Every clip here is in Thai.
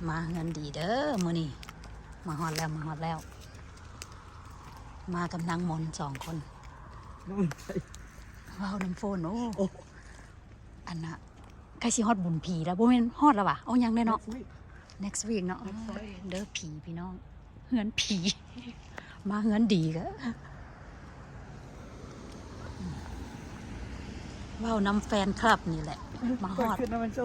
มาเงินดีเด้อมื้อนี้มาฮอดแล้วมากับนางมน2 คนว้าวน้ำโฟนโอ้อันน่ะใกล้สิฮอดบุญผีแล้วบ่แม่นฮอดแล้วว่ะเอายังได้เนาะ next week เนาะเด้อผีพี่น้องเฮือนผีมาเฮือนดีก็ว้าวน้ำแฟนคลับนี่แหละมาฮอดขึ้นน้ำมันโซ่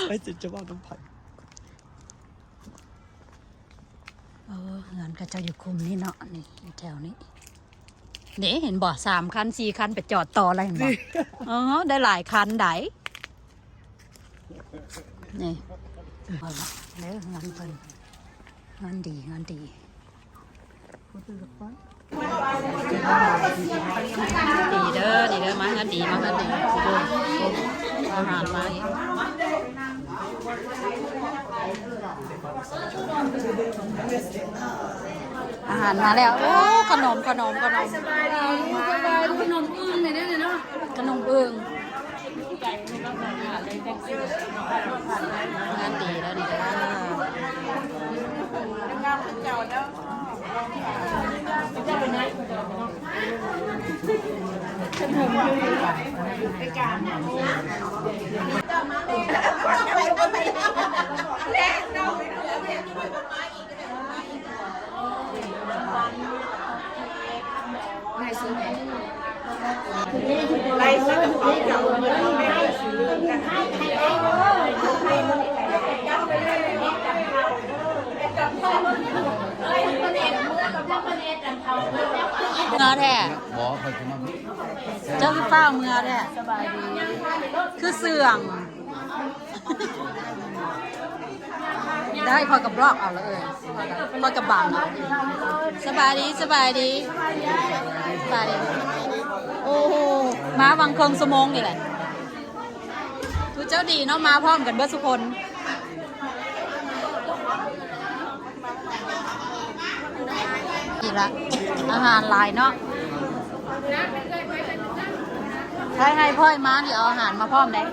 ไปจิตจะว่าน้ำไผ่เงินก็จะอยู่คุมนี่เนาะนี่แถวนี้เดี๋ยวเห็นบ่3 คัน 4 คันไปจอดต่ออะไรเห็นบ่ได้หลายคันได้นี่เอาละแล้วเงินเพิ่นเงินดีดีเด้อมาเงินดีอาหารมาอีกอาหารมาแล้วโอ้ขนมสบายดีขนมอึ่งเนี่ยเนาะขนมอึ่งงานดีแล้วนี่ไล่ซื้อกับของเก่าเมื่อไม่ได้ซื้อกันให้เงาแท้ หมอคอยจะมา เจ้าคือเป้าเงาแท้คือเสื่องได้พอกับรอบเอาแล้วพอกับบังสบายดีโอ้โหมาวังเคิงสมงนี่แหละทุกเจ้าดีเนาะมาพร้อมกันเบิดทุกคนอีกละอาหารลายเนาะให้พ่อยมาเนี่ยเอาอาหารมาพร้อมเลย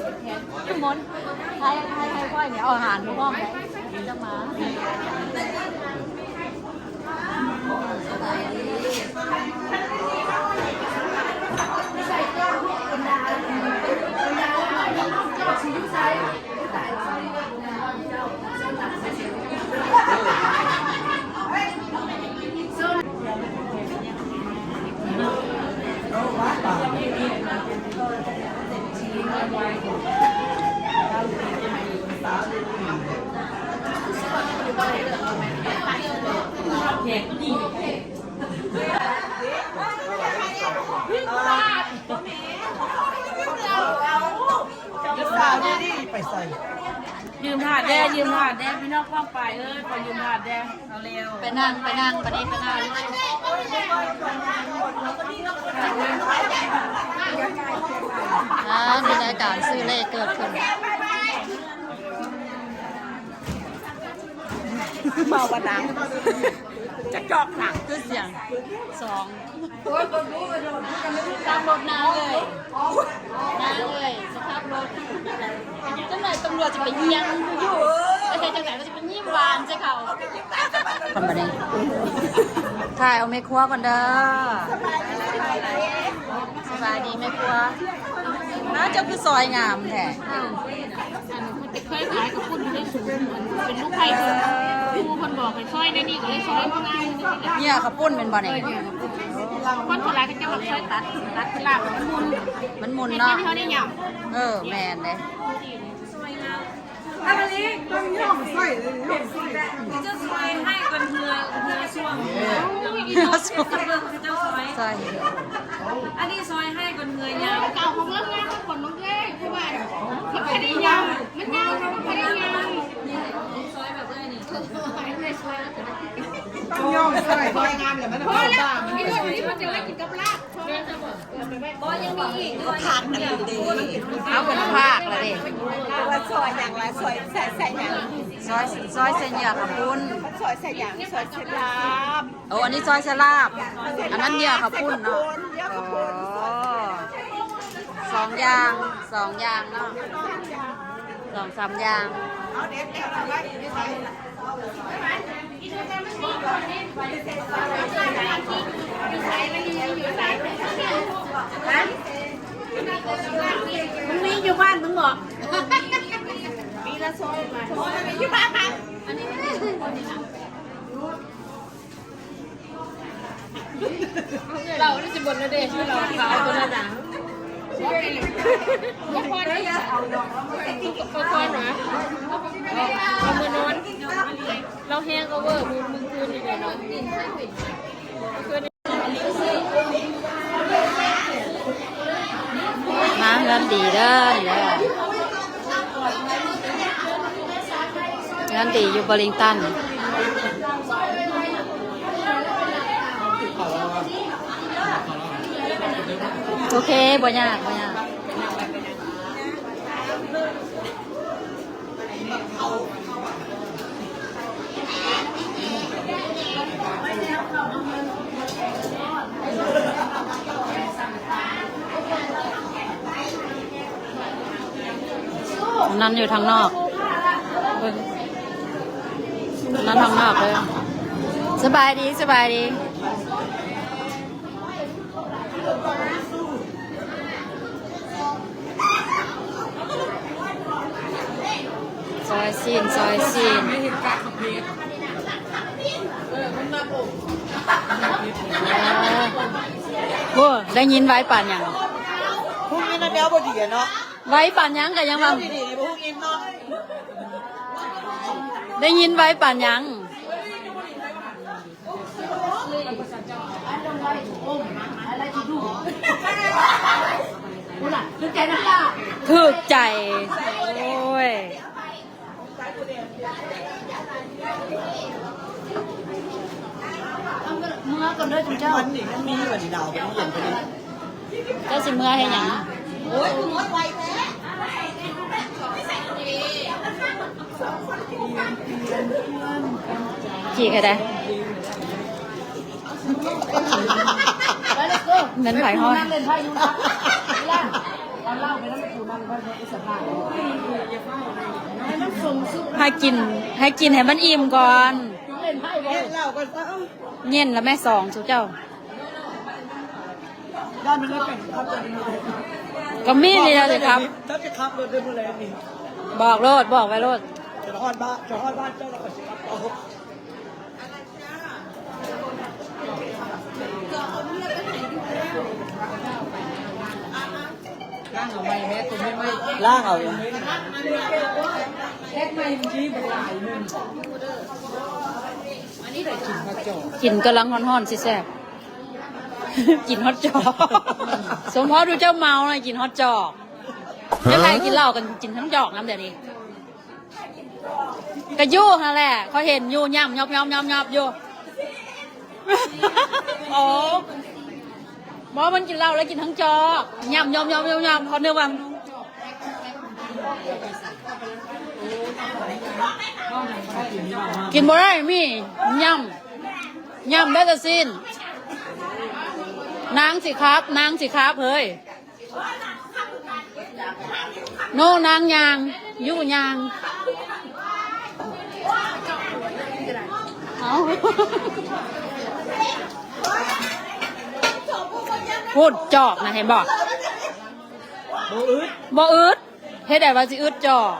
ทุกคนให้พ่อยเนี่ยเอาอาหารมาพร้อมเลยจะมาไปใส่ ยืมถาดแดงพี่น้องข้างไปพอยืมถาดแดงเอาเร็ว ไปนั่งประเด็นไปนั่งมีรายการซื้อเลขเกิดขึ้น เมาวันนั้นจะจอกหนัง คือเสียง2ตามรถน้าเลยสภาพรถจังไหนตำรวจจะไปเยี่ยงอยู่แต่จังไหนก็จะไปยิ้มหวานใช่เขาทำไปได้ถ่ายเอาแม่ครัวก่อนเด้อสบายดีแม่ครัวน้าเจ้าคือซอยงามแท้ เคยขายกับคุณได้สูงเป็นลูกไผ่ครูคนบอกให้ซอยได้นี่ก็เลยซอยง่าย เนี่ยขับปุ้นเป็นบ่เนี่ย คนคนร้ายก็จะบอกซอยตัดคือลาบมันมุน เนาะ เขาได้หยั่ง แมนเลย อันนี้ต้องย่องใส่เลยจะซอยให้กันเรือช่วงใช่ อันนี้ซอยให้กันเรือยาว เก่าของเรื่องงานมันผลน้องเล่เพราะว่ามันคดียาวมันยาวมันคดียาว ซอยแบบนี้ ต้องย่องใส่ซอยงามอย่างนั้น พอแล้วไอ้เรื่องนี้มันจะไม่กินกับลาบพอก็ยังมีอีกด้วยทานกันดี เอาเป็นภาคเลยดิ ว่าซอยอย่างไรซอยใส่อย่าง ซอยเส้นเหยื่อขับปุ้น ซอยใส่อย่างซอยเสลาบ อันนี้ซอยสลาบอันนั้นเหยื่อขับปุ้นเนาะ เยอะกับปุ้น 2 อย่างเนาะ 2-3 อย่างมึงมีอยู่บ้านมึงบอกมีละซอยมาอยู่บ้านมั้งอันนี้เราได้จะบ่นแล้วเด้ที่เราขาวตัวนั้นน่ะไม่พอได้เอาดอกค่อยๆนะเอามือนอนเราแห้งก็เวอร์มึงคืนนี่เลยเนาะมาเงินดีเด้อเงินดีอยู่บริงตันโอเคบ่ยากนั่นอยู่ทางนอกนั่นทางนอกเลยสบายดีซอยซีนโอ้ได้ยินไว้ป่านยังพวกนี้นะเดี๋ยวบ่ดีเนาะ ไว้ป่านยังกันยังว่า ดีๆพวกนี้เนาะ ได้ยินไว้ป่านยังถูกใจโอ้ยเมื่อก่อนด้วยจุ๊เจ้า มันนี่มันมีอยู่นี่ดาวเป็นเย็นพอดี เจ้าสิเมื่อให้หยัง โอ้ยคุณมดไวแท้ ขี่ใครได้เงินไผ่ห้อยให้กินให้มันอิ่มก่อนเย็นแล้วแม่สองสุเจ้าด้านมันไม่เป็นครับจะมี ก็มีนี่แล้วสิครับ ถ้าจะขับรถได้บุรีนี่ บอกไว้โลดจะฮอดบ้านเจ้าเราก็สิครับเอาล่างเอาไว้แม่ตัวไม่ล่างเอาอยู่แค่ไม่ชี้เป็นลายนึงอันนี้ได้กินข้าวจอกกินกำลังฮ้อนๆสิแซ่บ กินฮอตจอกสมพอดูเจ้าเมาเลยกินฮอตจอกไม่ใครกินเหล้ากันกินทั้งจอกน้ำเดี๋ยวนี้กระยู่นั่นแหละเขาเห็นยู่ย่ำยอบอยู่ โอ้บอมันกินเหล้าแล้วกินทั้งจอกย่ำเขาเนื้อวังกินบ่ได้มีย่ำได้แต่สิ้นนางสิครับเฮ้ยโน่นางยางยู่ยางเอาพูดจอกนะเห็นบอกบ่อึดเฮ็ดได้ว่าสิอึดจอก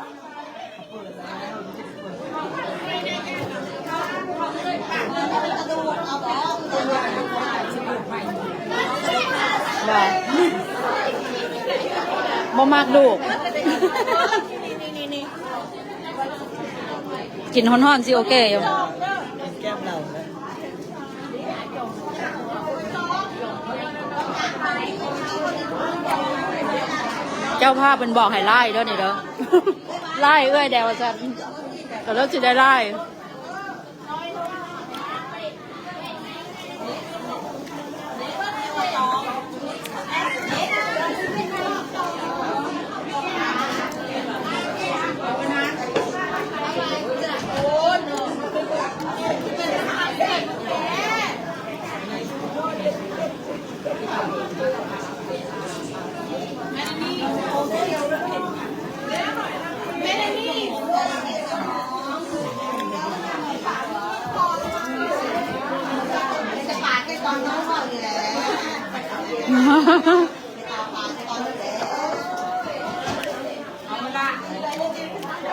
บ่มากลูกกินฮ้อนๆสิโอเคอยู่แก้มเราเจ้าภาพเป็นบอกให้ไล่เด้อนี่เด้อไล่เอ้ยแดวจันแต่แล้วจะได้ไล่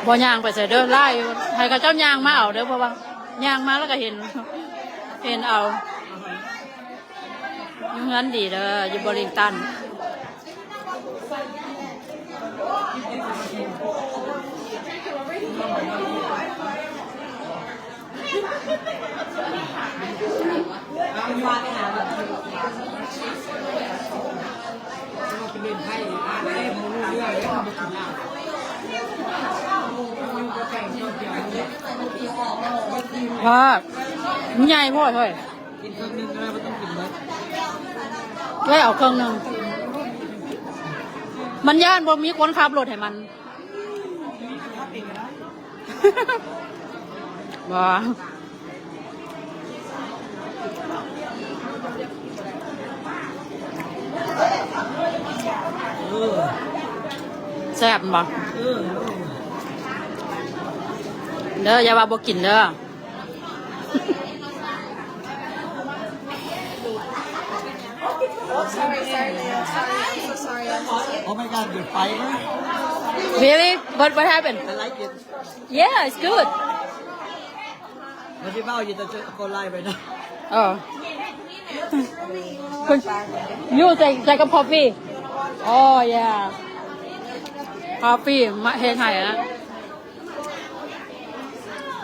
บ่ย่างไปใส่เด้อไล่ให้กับเจ้าย่างมาเอาเด้อเพราะว่าย่างมาแล้วก็เห็นเอาอยู่งั้นดีเด้ออยู่บริงตันพ่อมันใหญ่พ่อเฮ้ย กินครึ่งนึงก็ได้ไม่ต้องกินเลย ไล่เอาเครื่องหนึงมันย่านบ่มีคนขับรถให้มัน บ่แซ่บบ่เด้ออย่าว่าบ่กินเด้อ โอ้ my god หยุดไฟไหม Really? What happened? I like it Yeah, it's good. ไม่ใช่เบ้าอยู่แต่จะโกนไล่ไปนะ Oh. You take a coffee. Oh yeah. Coffee มาเฮ็ดให้นะ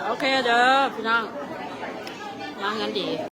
โอเคเด้อพี่น้องมางั้นดี